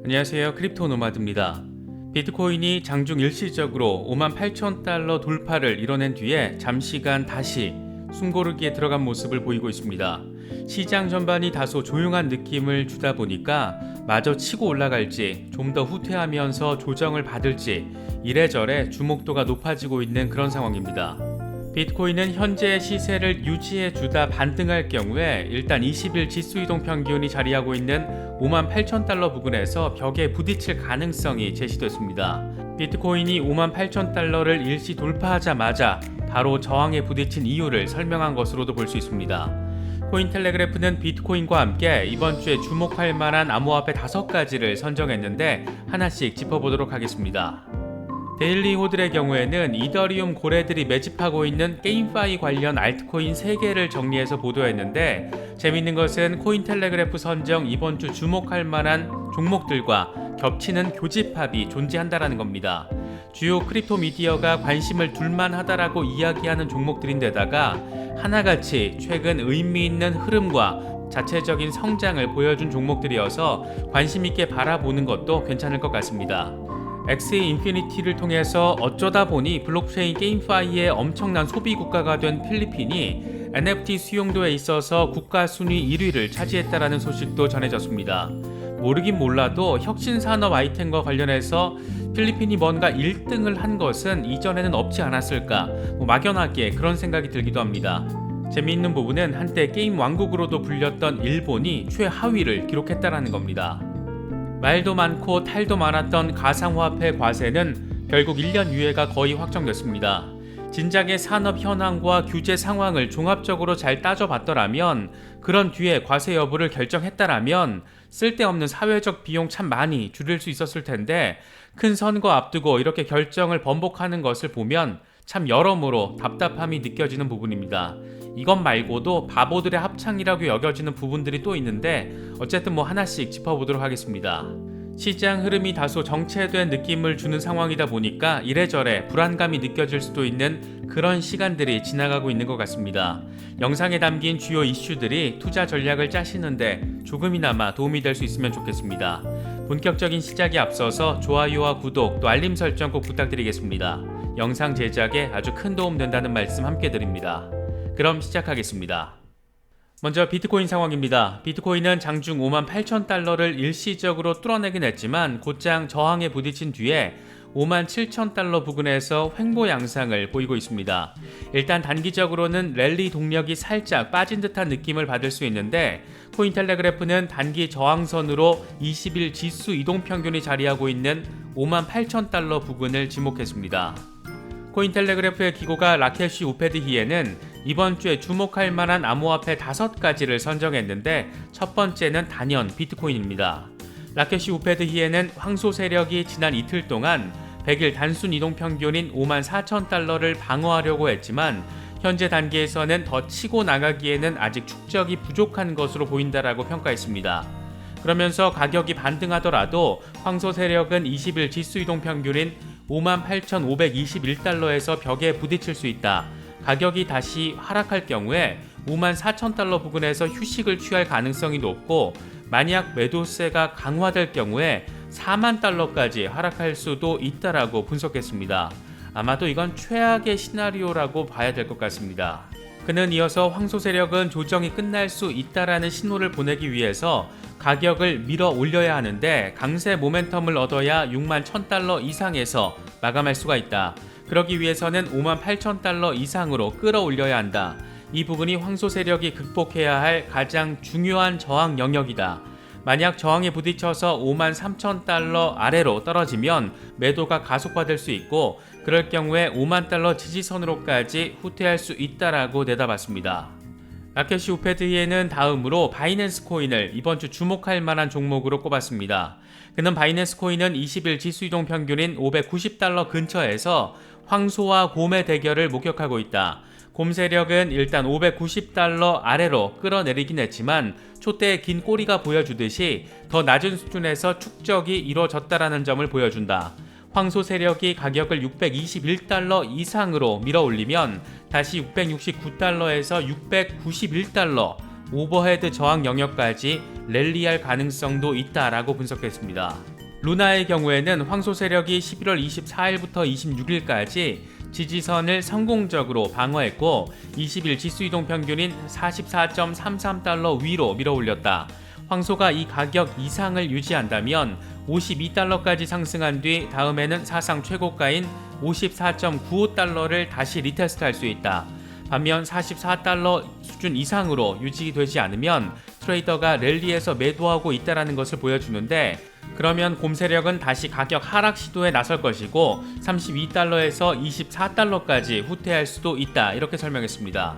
안녕하세요. 크립토 노마드입니다. 비트코인이 장중 일시적으로 58,000달러 돌파를 이뤄낸 뒤에 잠시간 다시 숨고르기에 들어간 모습을 보이고 있습니다. 시장 전반이 다소 조용한 느낌을 주다 보니까 마저 치고 올라갈지 좀 더 후퇴하면서 조정을 받을지 이래저래 주목도가 높아지고 있는 그런 상황입니다. 비트코인은 현재 시세를 유지해 주다 반등할 경우에 일단 20일 지수이동 평균이 자리하고 있는 58,000달러 부근에서 벽에 부딪힐 가능성이 제시됐습니다. 비트코인이 58,000달러를 일시 돌파하자마자 바로 저항에 부딪힌 이유를 설명한 것으로도 볼 수 있습니다. 코인텔레그래프는 비트코인과 함께 이번 주에 주목할 만한 암호화폐 5가지를 선정했는데 하나씩 짚어보도록 하겠습니다. 데일리 호들의 경우에는 이더리움 고래들이 매집하고 있는 게임파이 관련 알트코인 3개를 정리해서 보도했는데 재밌는 것은 코인텔레그래프 선정 이번 주 주목할 만한 종목들과 겹치는 교집합이 존재한다라는 겁니다. 주요 크립토 미디어가 관심을 둘만하다라고 이야기하는 종목들인데다가 하나같이 최근 의미 있는 흐름과 자체적인 성장을 보여준 종목들이어서 관심 있게 바라보는 것도 괜찮을 것 같습니다. 엑스의 인피니티를 통해서 어쩌다 보니 블록체인 게임파이의 엄청난 소비 국가가 된 필리핀이 NFT 수용도에 있어서 국가 순위 1위를 차지했다라는 소식도 전해졌습니다. 모르긴 몰라도 혁신산업 아이템과 관련해서 필리핀이 뭔가 1등을 한 것은 이전에는 없지 않았을까 막연하게 그런 생각이 들기도 합니다. 재미있는 부분은 한때 게임 왕국으로도 불렸던 일본이 최하위를 기록했다라는 겁니다. 말도 많고 탈도 많았던 가상화폐 과세는 결국 1년 유예가 거의 확정됐습니다. 진작의 산업 현황과 규제 상황을 종합적으로 잘 따져봤더라면 그런 뒤에 과세 여부를 결정했다라면 쓸데없는 사회적 비용 참 많이 줄일 수 있었을 텐데 큰 선거 앞두고 이렇게 결정을 번복하는 것을 보면 참 여러모로 답답함이 느껴지는 부분입니다. 이것 말고도 바보들의 합창이라고 여겨지는 부분들이 또 있는데 어쨌든 하나씩 짚어보도록 하겠습니다. 시장 흐름이 다소 정체된 느낌을 주는 상황이다 보니까 이래저래 불안감이 느껴질 수도 있는 그런 시간들이 지나가고 있는 것 같습니다. 영상에 담긴 주요 이슈들이 투자 전략을 짜시는데 조금이나마 도움이 될 수 있으면 좋겠습니다. 본격적인 시작에 앞서서 좋아요와 구독 또 알림 설정 꼭 부탁드리겠습니다. 영상 제작에 아주 큰 도움 된다는 말씀 함께 드립니다. 그럼 시작하겠습니다. 먼저 비트코인 상황입니다. 비트코인은 장중 58,000달러를 일시적으로 뚫어내긴 했지만 곧장 저항에 부딪힌 뒤에 57,000달러 부근에서 횡보 양상을 보이고 있습니다. 일단 단기적으로는 랠리 동력이 살짝 빠진 듯한 느낌을 받을 수 있는데 코인텔레그래프는 단기 저항선으로 20일 지수 이동평균이 자리하고 있는 58,000달러 부근을 지목했습니다. 코인텔레그래프의 기고가 라케시 우페드히에는 이번 주에 주목할 만한 암호화폐 5가지를 선정했는데 첫 번째는 단연 비트코인입니다. 라케시 우페드히에는 황소 세력이 지난 이틀 동안 100일 단순 이동 평균인 54,000달러를 방어하려고 했지만 현재 단계에서는 더 치고 나가기에는 아직 축적이 부족한 것으로 보인다라고 평가했습니다. 그러면서 가격이 반등하더라도 황소 세력은 20일 지수 이동 평균인 58,521달러에서 벽에 부딪힐 수 있다. 가격이 다시 하락할 경우에 54,000달러 부근에서 휴식을 취할 가능성이 높고 만약 매도세가 강화될 경우에 4만 달러까지 하락할 수도 있다라고 분석했습니다. 아마도 이건 최악의 시나리오라고 봐야 될 것 같습니다. 그는 이어서 황소 세력은 조정이 끝날 수 있다라는 신호를 보내기 위해서 가격을 밀어 올려야 하는데 강세 모멘텀을 얻어야 61,000달러 이상에서 마감할 수가 있다. 그러기 위해서는 58,000달러 이상으로 끌어올려야 한다. 이 부분이 황소 세력이 극복해야 할 가장 중요한 저항 영역이다. 만약 저항에 부딪혀서 53,000달러 아래로 떨어지면 매도가 가속화될 수 있고 그럴 경우에 5만 달러 지지선으로까지 후퇴할 수 있다라고 내다봤습니다. 라케시 우페드히에는 다음으로 바이낸스 코인을 이번 주 주목할 만한 종목으로 꼽았습니다. 그는 바이낸스 코인은 20일 지수이동 평균인 590달러 근처에서 황소와 곰의 대결을 목격하고 있다. 곰 세력은 일단 590달러 아래로 끌어내리긴 했지만 촛대의 긴 꼬리가 보여주듯이 더 낮은 수준에서 축적이 이루어졌다라는 점을 보여준다. 황소 세력이 가격을 621달러 이상으로 밀어올리면 다시 669달러에서 691달러 오버헤드 저항 영역까지 랠리할 가능성도 있다라고 분석했습니다. 루나의 경우에는 황소 세력이 11월 24일부터 26일까지 지지선을 성공적으로 방어했고 20일 지수 이동 평균인 44.33달러 위로 밀어올렸다. 황소가 이 가격 이상을 유지한다면 52달러까지 상승한 뒤 다음에는 사상 최고가인 54.95달러를 다시 리테스트할 수 있다. 반면 44달러 수준 이상으로 유지되지 않으면 트레이더가 랠리에서 매도하고 있다는 것을 보여주는데, 그러면 곰 세력은 다시 가격 하락 시도에 나설 것이고 32달러에서 24달러까지 후퇴할 수도 있다, 이렇게 설명했습니다.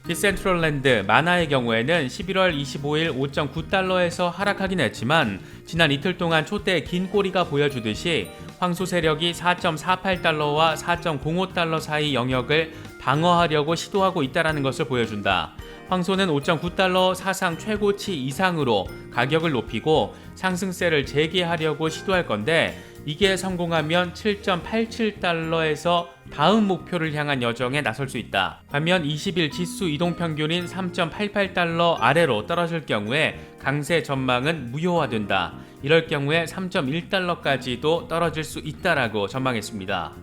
디센트럴랜드 마나의 경우에는 11월 25일 5.9달러에서 하락하긴 했지만 지난 이틀 동안 촛대의 긴 꼬리가 보여주듯이 황소 세력이 4.48달러와 4.05달러 사이 영역을 방어하려고 시도하고 있다는 것을 보여준다. 황소는 5.9달러 사상 최고치 이상으로 가격을 높이고 상승세를 재개하려고 시도할 건데, 이게 성공하면 7.87달러에서 다음 목표를 향한 여정에 나설 수 있다. 반면 20일 지수 이동 평균인 3.88달러 아래로 떨어질 경우에 강세 전망은 무효화된다. 이럴 경우에 3.1달러까지도 떨어질 수 있다라고 전망했습니다.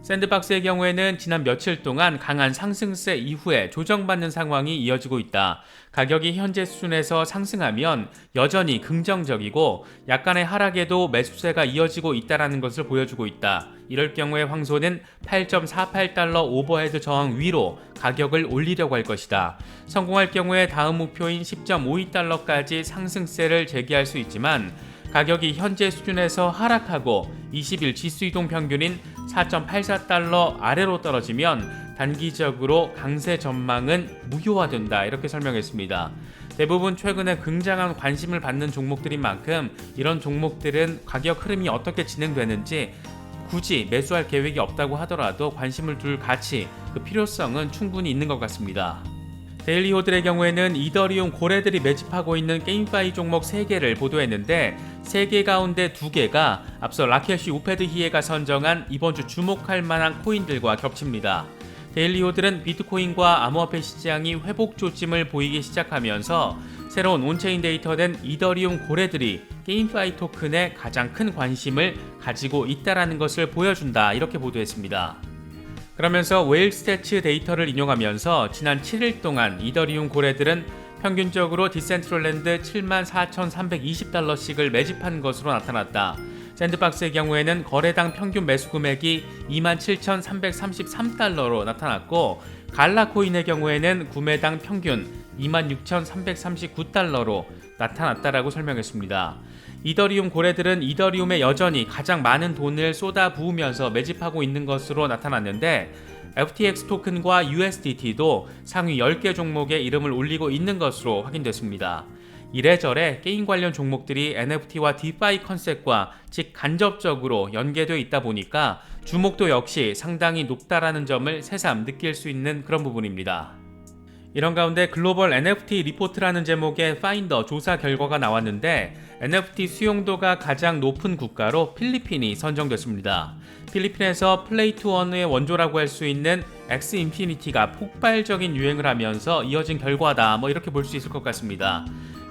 샌드박스의 경우에는 지난 며칠 동안 강한 상승세 이후에 조정받는 상황이 이어지고 있다. 가격이 현재 수준에서 상승하면 여전히 긍정적이고 약간의 하락에도 매수세가 이어지고 있다는 것을 보여주고 있다. 이럴 경우에 황소는 8.48달러 오버헤드 저항 위로 가격을 올리려고 할 것이다. 성공할 경우에 다음 목표인 10.52달러까지 상승세를 재개할 수 있지만 가격이 현재 수준에서 하락하고 20일 지수 이동 평균인 4.84달러 아래로 떨어지면 단기적으로 강세 전망은 무효화된다, 이렇게 설명했습니다. 대부분 최근에 굉장한 관심을 받는 종목들인 만큼 이런 종목들은 가격 흐름이 어떻게 진행되는지 굳이 매수할 계획이 없다고 하더라도 관심을 둘 가치, 그 필요성은 충분히 있는 것 같습니다. 데일리 호들의 경우에는 이더리움 고래들이 매집하고 있는 게임파이 종목 3개를 보도했는데 3개 가운데 2개가 앞서 라켓이 우페드 히에가 선정한 이번 주 주목할 만한 코인들과 겹칩니다. 데일리 호들은 비트코인과 암호화폐 시장이 회복 조짐을 보이기 시작하면서 새로운 온체인 데이터된 이더리움 고래들이 게임파이 토큰에 가장 큰 관심을 가지고 있다는 것을 보여준다, 이렇게 보도했습니다. 그러면서 웨일스태츠 데이터를 인용하면서 지난 7일 동안 이더리움 고래들은 평균적으로 디센트럴랜드 74,320달러씩을 매집한 것으로 나타났다. 샌드박스의 경우에는 거래당 평균 매수 금액이 27,333달러로 나타났고, 갈라코인의 경우에는 구매당 평균 26,339달러로 나타났다라고 설명했습니다. 이더리움 고래들은 이더리움에 여전히 가장 많은 돈을 쏟아 부으면서 매집하고 있는 것으로 나타났는데, FTX 토큰과 USDT도 상위 10개 종목에 이름을 올리고 있는 것으로 확인됐습니다. 이래저래 게임 관련 종목들이 NFT와 DeFi 컨셉과 직간접적으로 연계되어 있다 보니까 주목도 역시 상당히 높다라는 점을 새삼 느낄 수 있는 그런 부분입니다. 이런 가운데 글로벌 NFT 리포트라는 제목의 파인더 조사 결과가 나왔는데 NFT 수용도가 가장 높은 국가로 필리핀이 선정됐습니다. 필리핀에서 플레이 투 원의 원조라고 할 수 있는 엑스 인피니티가 폭발적인 유행을 하면서 이어진 결과다, 이렇게 볼 수 있을 것 같습니다.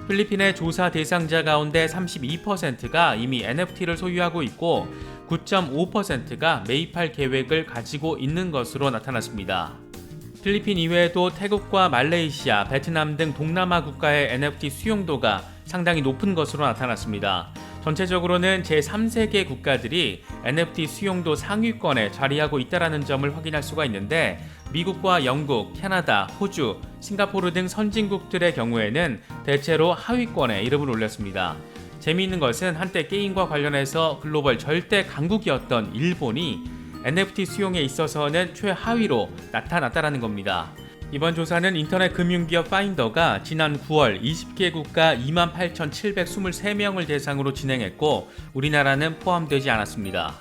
필리핀의 조사 대상자 가운데 32%가 이미 NFT를 소유하고 있고 9.5%가 매입할 계획을 가지고 있는 것으로 나타났습니다. 필리핀 이외에도 태국과 말레이시아, 베트남 등 동남아 국가의 NFT 수용도가 상당히 높은 것으로 나타났습니다. 전체적으로는 제3세계 국가들이 NFT 수용도 상위권에 자리하고 있다는 점을 확인할 수가 있는데, 미국과 영국, 캐나다, 호주, 싱가포르 등 선진국들의 경우에는 대체로 하위권에 이름을 올렸습니다. 재미있는 것은 한때 게임과 관련해서 글로벌 절대 강국이었던 일본이 NFT 수용에 있어서는 최하위로 나타났다는 겁니다. 이번 조사는 인터넷 금융기업 파인더가 지난 9월 20개 국가 28,723명을 대상으로 진행했고 우리나라는 포함되지 않았습니다.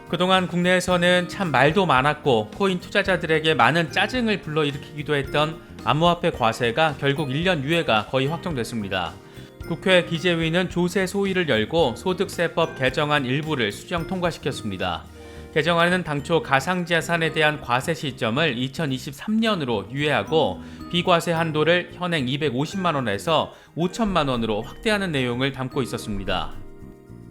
그동안 국내에서는 참 말도 많았고 코인 투자자들에게 많은 짜증을 불러일으키기도 했던 암호화폐 과세가 결국 1년 유예가 거의 확정됐습니다. 국회 기재위는 조세 소위를 열고 소득세법 개정안 일부를 수정 통과시켰습니다. 개정안은 당초 가상자산에 대한 과세 시점을 2023년으로 유예하고 비과세 한도를 현행 250만원에서 5천만원으로 확대하는 내용을 담고 있었습니다.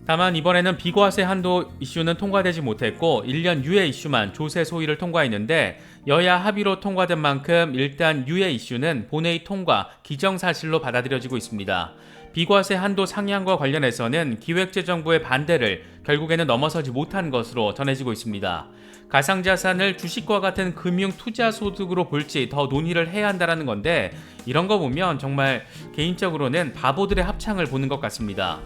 다만 이번에는 비과세 한도 이슈는 통과되지 못했고 1년 유예 이슈만 조세 소위를 통과했는데 여야 합의로 통과된 만큼 일단 유예 이슈는 본회의 통과 기정사실로 받아들여지고 있습니다. 비과세 한도 상향과 관련해서는 기획재정부의 반대를 결국에는 넘어서지 못한 것으로 전해지고 있습니다. 가상자산을 주식과 같은 금융 투자 소득으로 볼지 더 논의를 해야 한다는 건데 이런 거 보면 정말 개인적으로는 바보들의 합창을 보는 것 같습니다.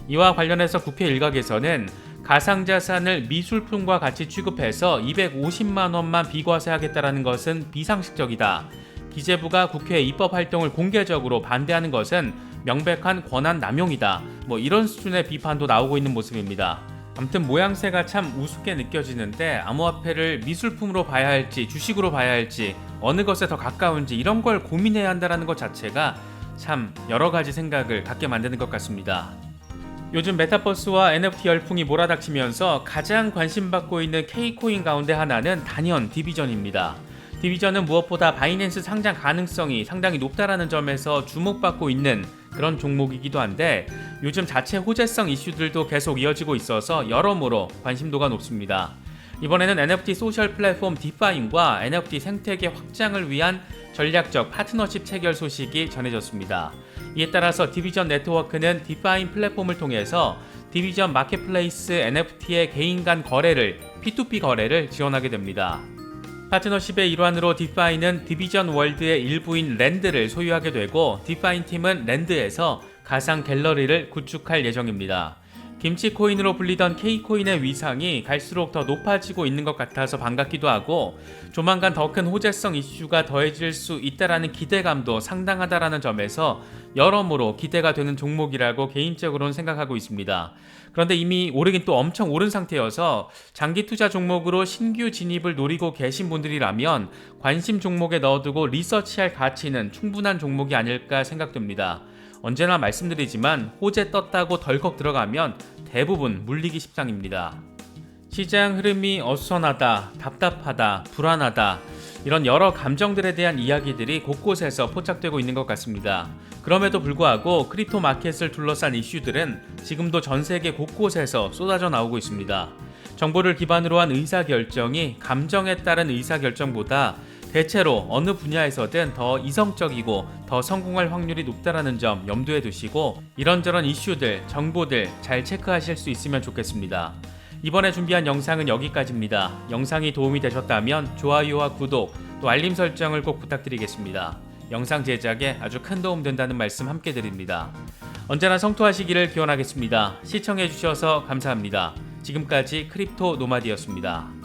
이와 관련해서 국회 일각에서는 가상자산을 미술품과 같이 취급해서 250만 원만 비과세하겠다는 것은 비상식적이다. 기재부가 국회 입법 활동을 공개적으로 반대하는 것은 명백한 권한 남용이다. 이런 수준의 비판도 나오고 있는 모습입니다. 아무튼 모양새가 참 우습게 느껴지는데 암호화폐를 미술품으로 봐야 할지 주식으로 봐야 할지 어느 것에 더 가까운지 이런 걸 고민해야 한다는 것 자체가 참 여러 가지 생각을 갖게 만드는 것 같습니다. 요즘 메타버스와 NFT 열풍이 몰아닥치면서 가장 관심받고 있는 K코인 가운데 하나는 단연 디비전입니다. 디비전은 무엇보다 바이낸스 상장 가능성이 상당히 높다라는 점에서 주목받고 있는 그런 종목이기도 한데 요즘 자체 호재성 이슈들도 계속 이어지고 있어서 여러모로 관심도가 높습니다. 이번에는 NFT 소셜 플랫폼 디파인과 NFT 생태계 확장을 위한 전략적 파트너십 체결 소식이 전해졌습니다. 이에 따라서 디비전 네트워크는 디파인 플랫폼을 통해서 디비전 마켓플레이스 NFT의 개인 간 거래를 P2P 거래를 지원하게 됩니다. 파트너십의 일환으로 디파인은 디비전 월드의 일부인 랜드를 소유하게 되고 디파인 팀은 랜드에서 가상 갤러리를 구축할 예정입니다. 김치코인으로 불리던 K코인의 위상이 갈수록 더 높아지고 있는 것 같아서 반갑기도 하고 조만간 더 큰 호재성 이슈가 더해질 수 있다라는 기대감도 상당하다라는 점에서 여러모로 기대가 되는 종목이라고 개인적으로는 생각하고 있습니다. 그런데 이미 오르긴 또 엄청 오른 상태여서 장기 투자 종목으로 신규 진입을 노리고 계신 분들이라면 관심 종목에 넣어두고 리서치할 가치는 충분한 종목이 아닐까 생각됩니다. 언제나 말씀드리지만 호재 떴다고 덜컥 들어가면 대부분 물리기 십상입니다. 시장 흐름이 어수선하다, 답답하다, 불안하다 이런 여러 감정들에 대한 이야기들이 곳곳에서 포착되고 있는 것 같습니다. 그럼에도 불구하고 크립토 마켓을 둘러싼 이슈들은 지금도 전 세계 곳곳에서 쏟아져 나오고 있습니다. 정보를 기반으로 한 의사결정이 감정에 따른 의사결정보다 대체로 어느 분야에서든 더 이성적이고 더 성공할 확률이 높다라는 점 염두에 두시고 이런저런 이슈들, 정보들 잘 체크하실 수 있으면 좋겠습니다. 이번에 준비한 영상은 여기까지입니다. 영상이 도움이 되셨다면 좋아요와 구독, 또 알림 설정을 꼭 부탁드리겠습니다. 영상 제작에 아주 큰 도움 된다는 말씀 함께 드립니다. 언제나 성투하시기를 기원하겠습니다. 시청해주셔서 감사합니다. 지금까지 크립토 노마디였습니다.